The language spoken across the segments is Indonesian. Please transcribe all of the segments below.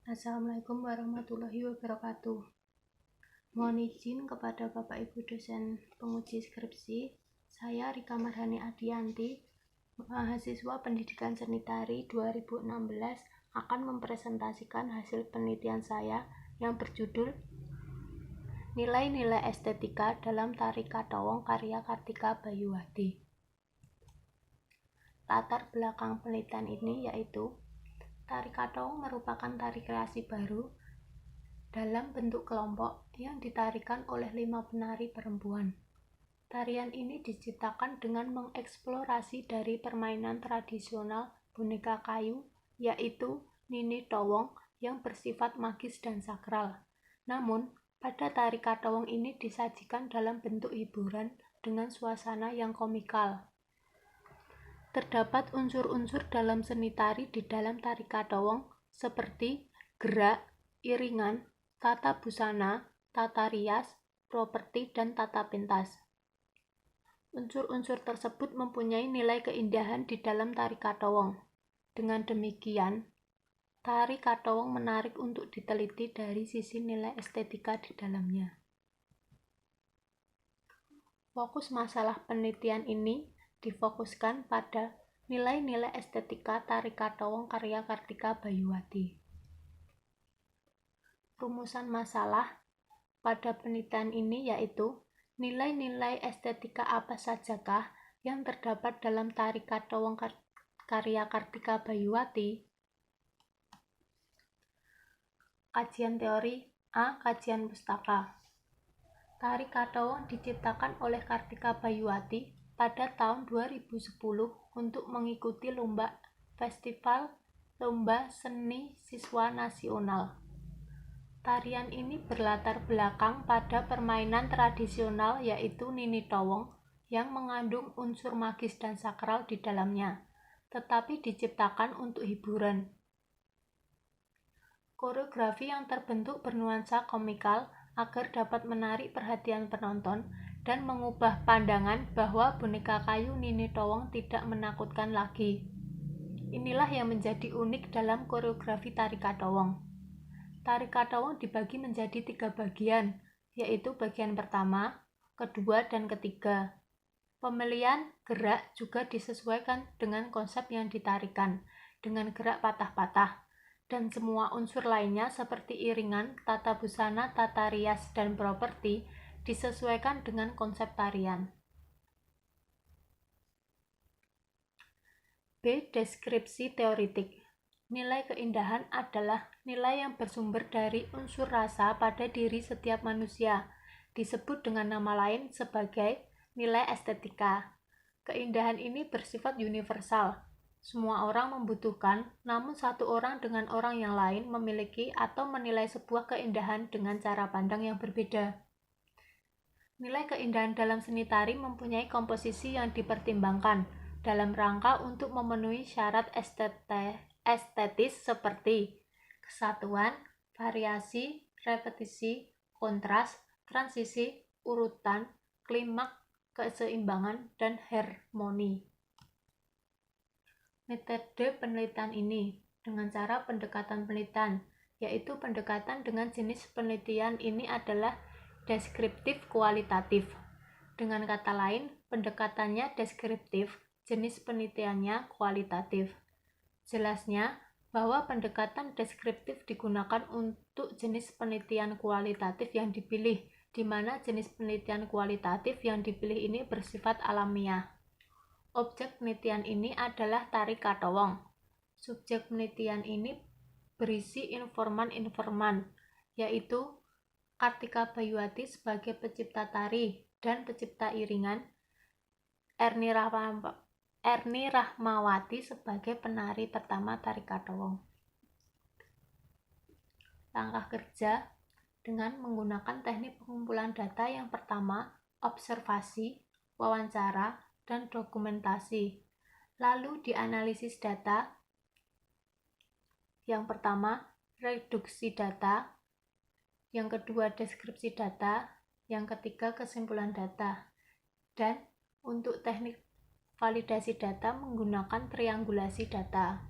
Assalamualaikum warahmatullahi wabarakatuh. Mohon izin kepada Bapak Ibu dosen penguji skripsi, saya Rika Marhani Adianti, mahasiswa Pendidikan Seni Tari 2016, akan mempresentasikan hasil penelitian saya yang berjudul Nilai-nilai estetika dalam Tari Katawong karya Kartika Bayuwati. Latar belakang penelitian ini yaitu Tari Katawong merupakan tari kreasi baru dalam bentuk kelompok yang ditarikan oleh 5 penari perempuan. Tarian ini diciptakan dengan mengeksplorasi dari permainan tradisional boneka kayu, yaitu Nini Towong yang bersifat magis dan sakral. Namun, pada tari Katawong ini disajikan dalam bentuk hiburan dengan suasana yang komikal. Terdapat unsur-unsur dalam seni tari di dalam tari Katawong seperti gerak, iringan, tata busana, tata rias, properti, dan tata pentas. Unsur-unsur tersebut mempunyai nilai keindahan di dalam tari Katawong. Dengan demikian, tari Katawong menarik untuk diteliti dari sisi nilai estetika di dalamnya. Fokus masalah penelitian ini difokuskan pada nilai-nilai estetika tari Katawong karya Kartika Bayuwati. Rumusan masalah pada penelitian ini yaitu nilai-nilai estetika apa sajakah yang terdapat dalam tari Katawong karya Kartika Bayuwati. Kajian teori A. Kajian pustaka. Tari Katawong diciptakan oleh Kartika Bayuwati pada tahun 2010 untuk mengikuti Festival Lomba Seni Siswa Nasional. Tarian ini berlatar belakang pada permainan tradisional yaitu Nini Towong yang mengandung unsur magis dan sakral di dalamnya, tetapi diciptakan untuk hiburan. Koreografi yang terbentuk bernuansa komikal agar dapat menarik perhatian penonton dan mengubah pandangan bahwa boneka kayu Nini Towong tidak menakutkan lagi. Inilah yang menjadi unik dalam koreografi tari Katawong. Tari Katawong dibagi menjadi 3 bagian, yaitu bagian pertama, kedua, dan ketiga. Pemilihan gerak juga disesuaikan dengan konsep yang ditarikan, dengan gerak patah-patah, dan semua unsur lainnya seperti iringan, tata busana, tata rias, dan properti disesuaikan dengan konsep tarian. B. Deskripsi teoritik. Nilai keindahan adalah nilai yang bersumber dari unsur rasa pada diri setiap manusia, disebut dengan nama lain sebagai nilai estetika. Keindahan ini bersifat universal. Semua orang membutuhkan, namun satu orang dengan orang yang lain memiliki atau menilai sebuah keindahan dengan cara pandang yang berbeda. Nilai keindahan dalam seni tari mempunyai komposisi yang dipertimbangkan dalam rangka untuk memenuhi syarat estetis seperti kesatuan, variasi, repetisi, kontras, transisi, urutan, klimaks, keseimbangan, dan harmoni. Metode penelitian ini dengan cara pendekatan penelitian, yaitu pendekatan dengan jenis penelitian ini adalah deskriptif kualitatif. Dengan kata lain, pendekatannya deskriptif, jenis penelitiannya kualitatif. Jelasnya bahwa pendekatan deskriptif digunakan untuk jenis penelitian kualitatif yang dipilih, di mana jenis penelitian kualitatif yang dipilih ini bersifat alamiah. Objek penelitian ini adalah tari Katawong. Subjek penelitian ini berisi informan-informan, yaitu Kartika Bayuwati sebagai pencipta tari dan pencipta iringan, Erni Rahmawati sebagai penari pertama tari Katawong. Langkah kerja dengan menggunakan teknik pengumpulan data yang pertama, observasi, wawancara, dan dokumentasi. Lalu dianalisis data. Yang pertama, reduksi data. Yang kedua, deskripsi data. Yang ketiga, kesimpulan data. Dan untuk teknik validasi data menggunakan triangulasi data.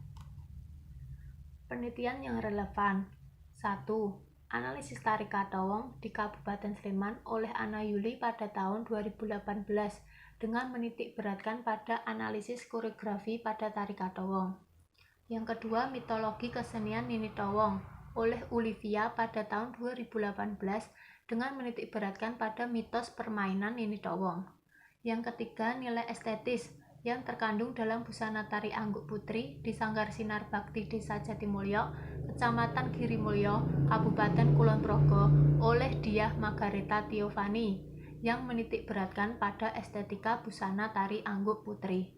Penelitian yang relevan. 1. Analisis tari Katowong di Kabupaten Sleman oleh Ana Yuli pada tahun 2018 dengan menitik beratkan pada analisis koreografi pada tari Katowong. Yang kedua, mitologi kesenian Nini Towong oleh Olivia pada tahun 2018 dengan menitik beratkan pada mitos permainan Nini Towong. Yang ketiga, nilai estetis yang terkandung dalam busana tari Angguk Putri di Sanggar Sinar Bakti Desa Jatimulyo, Kecamatan Girimulyo, Kabupaten Kulon Progo oleh Diah Margareta Tiovani yang menitik beratkan pada estetika busana tari Angguk Putri.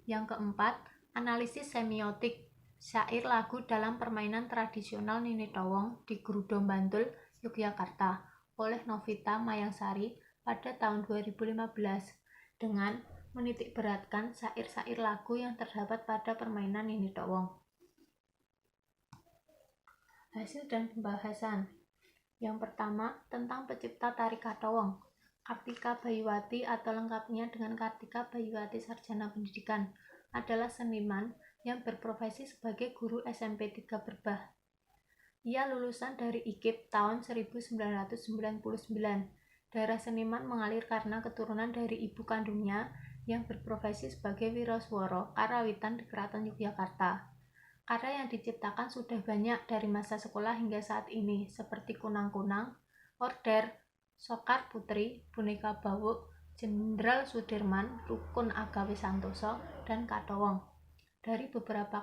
Yang keempat, analisis semiotik syair lagu dalam permainan tradisional Nini Towong di Grudo Bantul, Yogyakarta oleh Novita Mayangsari pada tahun 2015 dengan menitik beratkan syair-syair lagu yang terdapat pada permainan Nini Towong. Hasil dan pembahasan. Yang pertama, tentang pencipta tari Katowong, Kartika Bayuwati atau lengkapnya dengan Kartika Bayuwati Sarjana Pendidikan, adalah seniman yang berprofesi sebagai guru SMP 3 Berbah. Ia lulusan dari IKIP tahun 1999. Darah seniman mengalir karena keturunan dari ibu kandungnya yang berprofesi sebagai wiraswara karawitan di Keraton Yogyakarta. Karya yang diciptakan sudah banyak dari masa sekolah hingga saat ini, seperti Kunang-Kunang, Order, Sokar Putri, Boneka Bawuk, Jenderal Sudirman, Rukun Agawe Santoso, dan Katowong. Dari beberapa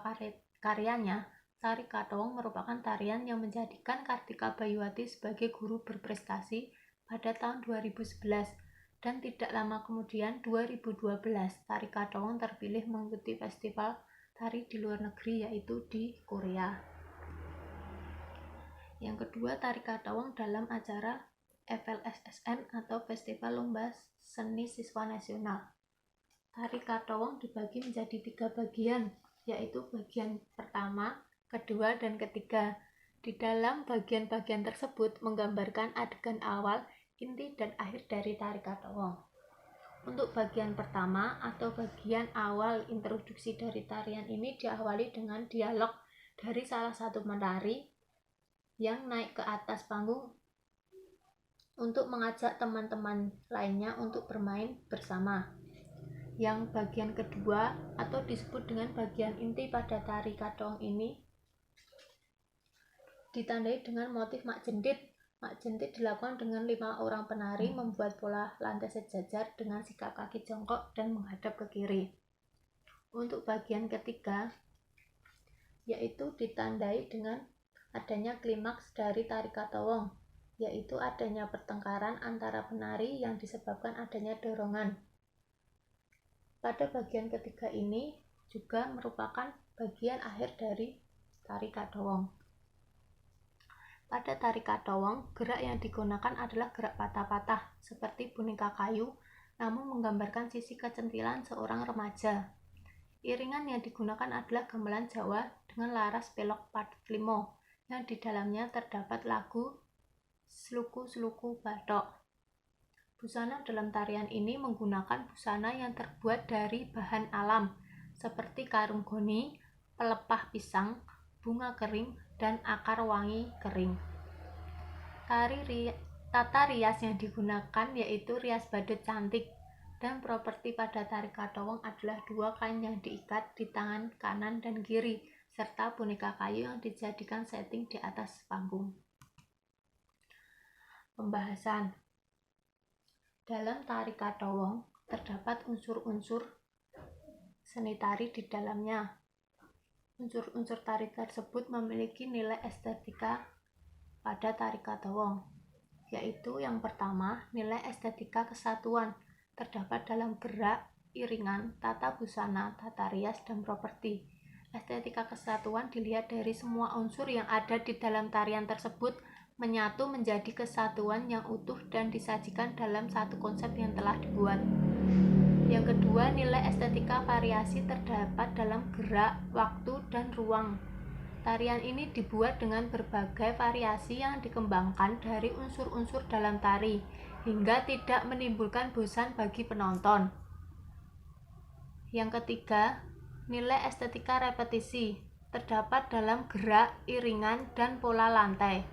karyanya, tari Katowong merupakan tarian yang menjadikan Kartika Bayuwati sebagai guru berprestasi pada tahun 2011. Dan tidak lama kemudian 2012 tari Katowong terpilih mengikuti festival tari di luar negeri, yaitu di Korea. Yang kedua, tari Katowong dalam acara FLSSN atau Festival Lomba Seni Siswa Nasional. Tari Katowong dibagi menjadi 3 bagian, yaitu bagian pertama, kedua, dan ketiga. Di dalam bagian-bagian tersebut menggambarkan adegan awal, inti dan akhir dari tari Katowong. Untuk bagian pertama atau bagian awal introduksi dari tarian ini diawali dengan dialog dari salah satu penari yang naik ke atas panggung untuk mengajak teman-teman lainnya untuk bermain bersama. Yang bagian kedua atau disebut dengan bagian inti pada tari Katowong ini ditandai dengan motif mak jendit. Mak jendit dilakukan dengan 5 orang penari membuat pola lantai sejajar dengan sikap kaki jongkok dan menghadap ke kiri. Untuk bagian ketiga, yaitu ditandai dengan adanya klimaks dari tari Katowong, yaitu adanya pertengkaran antara penari yang disebabkan adanya dorongan. Pada bagian ketiga ini juga merupakan bagian akhir dari tari Katowong. Pada tari Katowong, gerak yang digunakan adalah gerak patah-patah, seperti boneka kayu, namun menggambarkan sisi kecantilan seorang remaja. Iringan yang digunakan adalah gamelan Jawa dengan laras pelok padet limo, yang di dalamnya terdapat lagu Sluku-sluku Bathok. Busana dalam tarian ini menggunakan busana yang terbuat dari bahan alam, seperti karung goni, pelepah pisang, bunga kering, dan akar wangi kering. Tata rias yang digunakan yaitu rias badut cantik, dan properti pada tari Katowong adalah 2 kain yang diikat di tangan kanan dan kiri, serta boneka kayu yang dijadikan setting di atas panggung. Pembahasan. Dalam tari Katowong terdapat unsur-unsur seni tari di dalamnya. Unsur-unsur tari tersebut memiliki nilai estetika pada tari Katowong, yaitu yang pertama, nilai estetika kesatuan terdapat dalam gerak, iringan, tata busana, tata rias, dan properti. Estetika kesatuan dilihat dari semua unsur yang ada di dalam tarian tersebut menyatu menjadi kesatuan yang utuh dan disajikan dalam satu konsep yang telah dibuat. Yang kedua, nilai estetika variasi terdapat dalam gerak, waktu, dan ruang. Tarian ini dibuat dengan berbagai variasi yang dikembangkan dari unsur-unsur dalam tari, hingga tidak menimbulkan bosan bagi penonton. Yang ketiga, nilai estetika repetisi terdapat dalam gerak, iringan, dan pola lantai.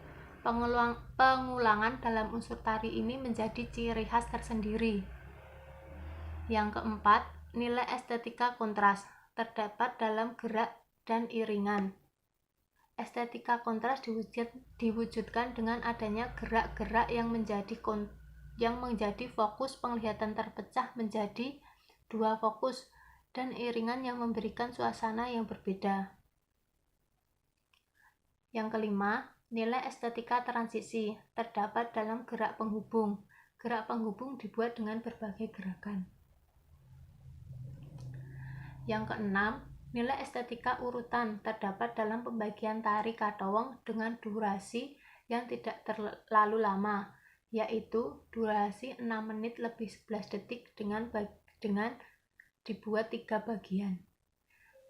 Pengulangan dalam unsur tari ini menjadi ciri khas tersendiri. Yang keempat, nilai estetika kontras terdapat dalam gerak dan iringan. Estetika kontras diwujudkan dengan adanya gerak-gerak yang menjadi fokus penglihatan terpecah menjadi dua fokus dan iringan yang memberikan suasana yang berbeda. Yang kelima, nilai estetika transisi terdapat dalam gerak penghubung. Gerak penghubung dibuat dengan berbagai gerakan. Yang keenam, nilai estetika urutan terdapat dalam pembagian tari katawang dengan durasi yang tidak terlalu lama, yaitu durasi 6 menit lebih 11 detik dengan dibuat 3 bagian.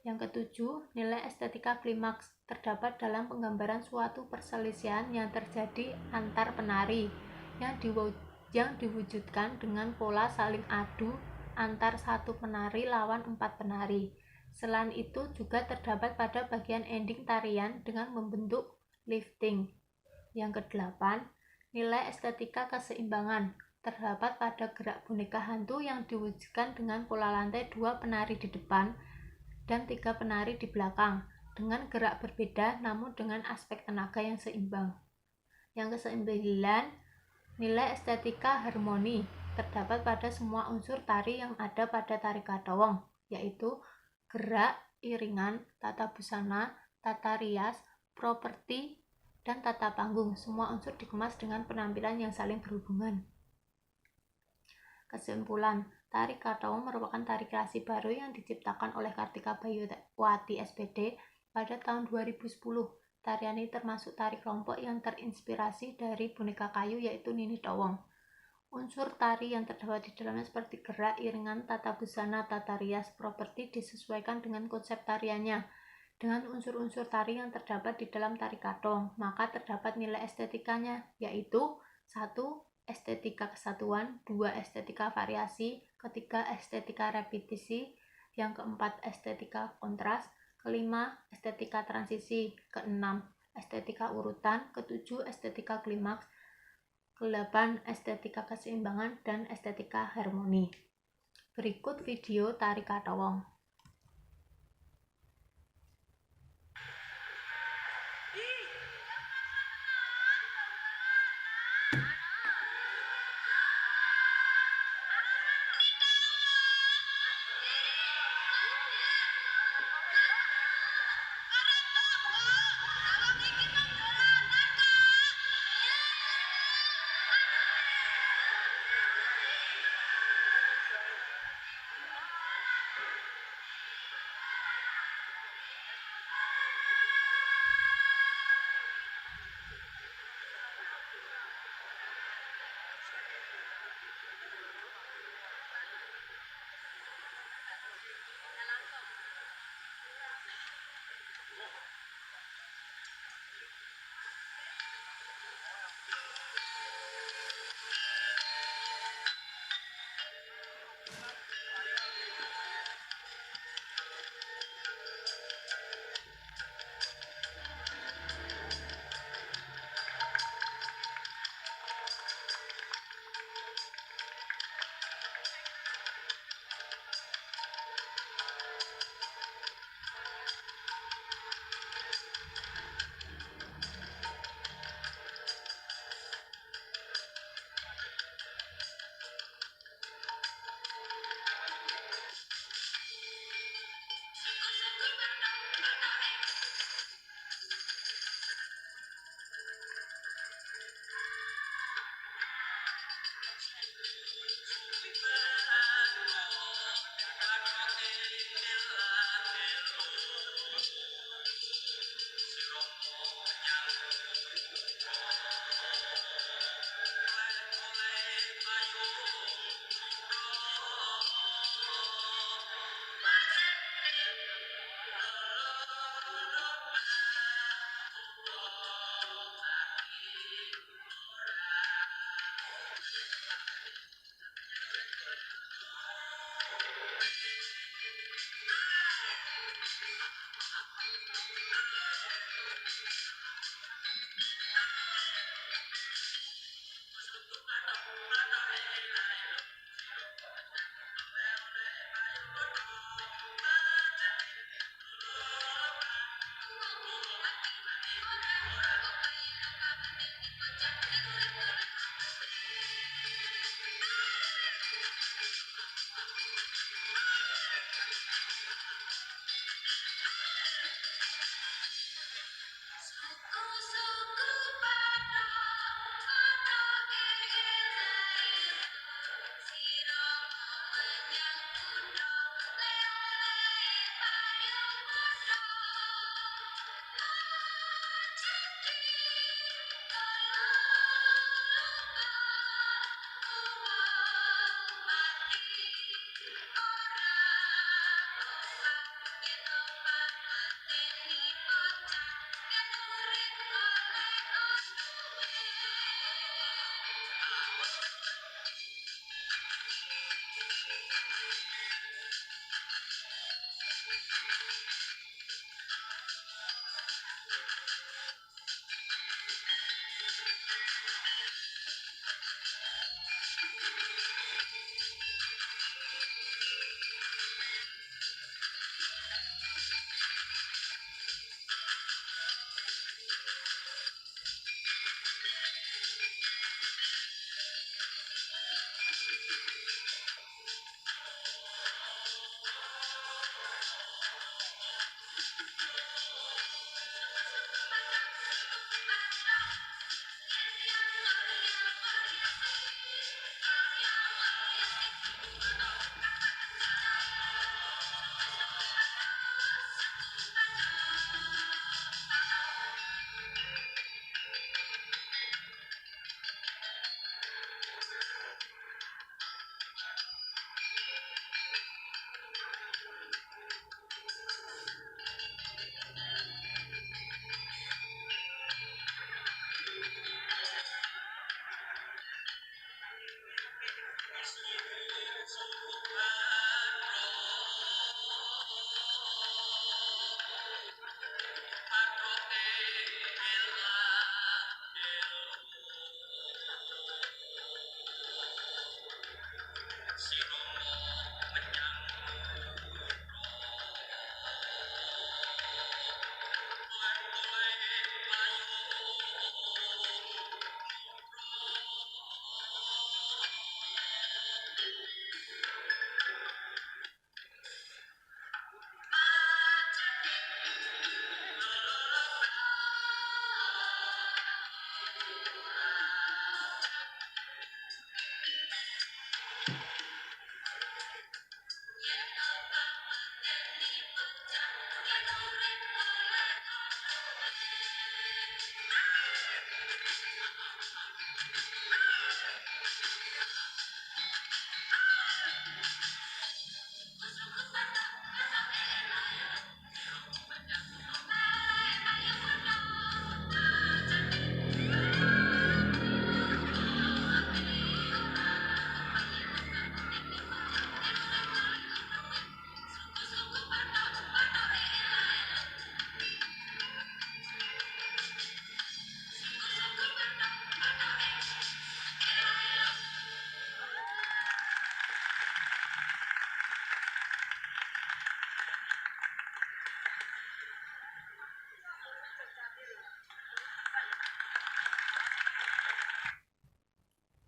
Yang ketujuh, nilai estetika klimaks terdapat dalam penggambaran suatu perselisihan yang terjadi antar penari yang diwujudkan dengan pola saling adu antar satu penari lawan 4 penari. Selain itu juga terdapat pada bagian ending tarian dengan membentuk lifting. Yang kedelapan, nilai estetika keseimbangan terdapat pada gerak boneka hantu yang diwujudkan dengan pola lantai 2 penari di depan dan 3 penari di belakang dengan gerak berbeda namun dengan aspek tenaga yang seimbang. Yang kesembilan, nilai estetika harmoni terdapat pada semua unsur tari yang ada pada tari katawang, yaitu gerak, iringan, tata busana, tata rias, properti, dan tata panggung. Semua unsur dikemas dengan penampilan yang saling berhubungan. Kesimpulan, tari katawang merupakan tari kreasi baru yang diciptakan oleh Kartika Bayuwati SPD pada tahun 2010. Tarian ini termasuk tari kelompok yang terinspirasi dari boneka kayu yaitu Nini Tawong. Unsur tari yang terdapat di dalamnya seperti gerak, iringan, tata busana, tata rias, properti disesuaikan dengan konsep tariannya. Dengan unsur-unsur tari yang terdapat di dalam tari katong, maka terdapat nilai estetikanya, yaitu 1. Estetika kesatuan, 2. Estetika variasi, ketiga estetika repetisi, yang keempat estetika kontras, kelima estetika transisi, keenam estetika urutan, ketujuh estetika klimaks, ke-8 estetika keseimbangan, dan estetika harmoni. Berikut video tari katawang.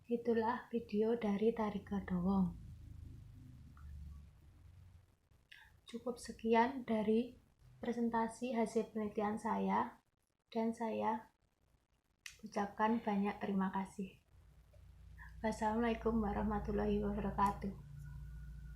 Itulah video dari Tari Gedowong. Cukup sekian dari presentasi hasil penelitian saya, dan saya ucapkan banyak terima kasih. Wassalamualaikum warahmatullahi wabarakatuh.